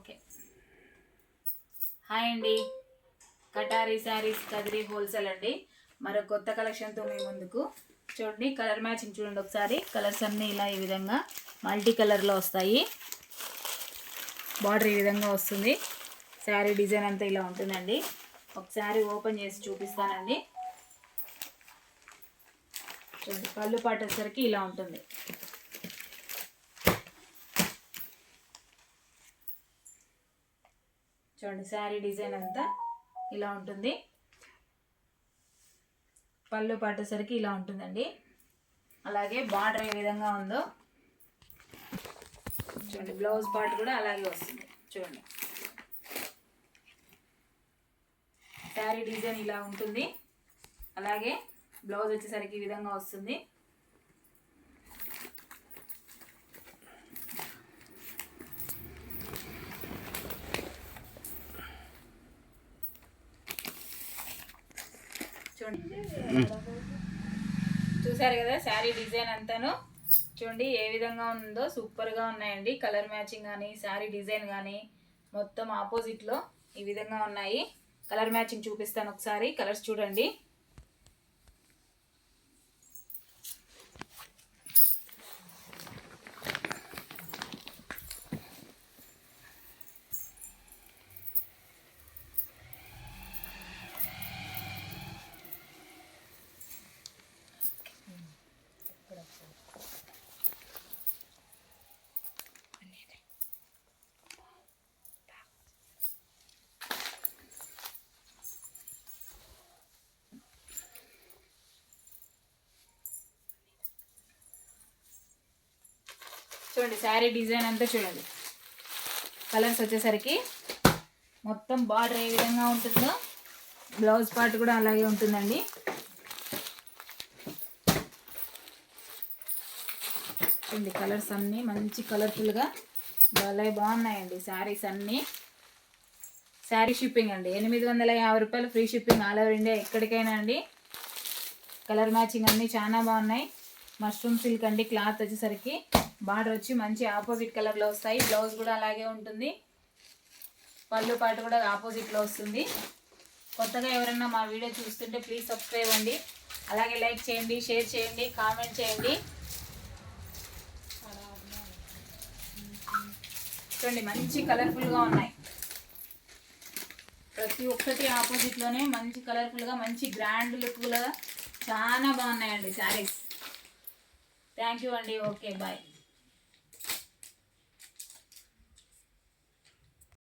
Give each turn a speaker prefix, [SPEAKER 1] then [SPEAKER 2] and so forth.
[SPEAKER 1] Okay. Hi అండి, కటారీ saris Kadiri wholesale అండి. మరో కొత్త కలెక్షన్తో మీ ముందుకు. చూడండి, కలర్ మ్యాచింగ్ చూడండి ఒకసారి. కలర్స్ అన్నీ ఇలా ఈ విధంగా మల్టీ కలర్లో వస్తాయి. బార్డర్ ఈ విధంగా వస్తుంది. శారీ డిజైన్ అంతా ఇలా ఉంటుందండి. ఒకసారి ఓపెన్ చేసి చూపిస్తానండి. చూడండి, పళ్ళు పాటేసరికి ఇలా ఉంటుంది. చూడండి, శారీ డిజైన్ అంతా ఇలా ఉంటుంది. పళ్ళు పట్టేసరికి ఇలా ఉంటుందండి. అలాగే బార్డర్ ఏ విధంగా ఉందో చూడండి. బ్లౌజ్ పార్ట్ కూడా అలాగే వస్తుంది. చూడండి, శారీ డిజైన్ ఇలా ఉంటుంది. అలాగే బ్లౌజ్ వచ్చేసరికి ఈ విధంగా వస్తుంది. చూసారు కదా శారీ డిజైన్ అంతాను. చూడండి ఏ విధంగా ఉందో, సూపర్గా ఉన్నాయండి. కలర్ మ్యాచింగ్ కానీ శారీ డిజైన్ కానీ మొత్తం ఆపోజిట్లో ఈ విధంగా ఉన్నాయి. కలర్ మ్యాచింగ్ చూపిస్తాను ఒకసారి. కలర్స్ చూడండి. చూడండి, శారీ డిజైన్ అంతా చూడండి. కలర్స్ వచ్చేసరికి మొత్తం బార్డర్ ఏ విధంగా ఉంటుందో బ్లౌజ్ పార్ట్ కూడా అలాగే ఉంటుందండి. చూడండి, కలర్స్ అన్నీ మంచి కలర్ఫుల్గా భలే బాగున్నాయండి. శారీస్ అన్నీ. శారీ షిప్పింగ్ అండి 850 రూపాయలు, free shipping all over India ఎక్కడికైనా అండి. కలర్ మ్యాచింగ్ అన్నీ చాలా బాగున్నాయి. మష్రూమ్ సిల్క్ అండి. క్లాత్ వచ్చేసరికి బార్డర్ వచ్చి మంచి ఆపోజిట్ కలర్లో వస్తాయి. బ్లౌజ్ కూడా అలాగే ఉంటుంది. పళ్ళు పాటు కూడా ఆపోజిట్లో వస్తుంది. కొత్తగా ఎవరైనా మా వీడియో చూస్తుంటే ప్లీజ్ సబ్స్క్రైబ్ అండి. అలాగే లైక్ చేయండి, షేర్ చేయండి, కామెంట్ చేయండి. చూడండి, మంచి కలర్ఫుల్గా ఉన్నాయి. ప్రతి ఒక్కటి ఆపోజిట్లోనే మంచి కలర్ఫుల్గా, మంచి గ్రాండ్ లుక్గా చాలా బాగున్నాయండి శారీస్. థ్యాంక్ యూ అండి. Okay, bye.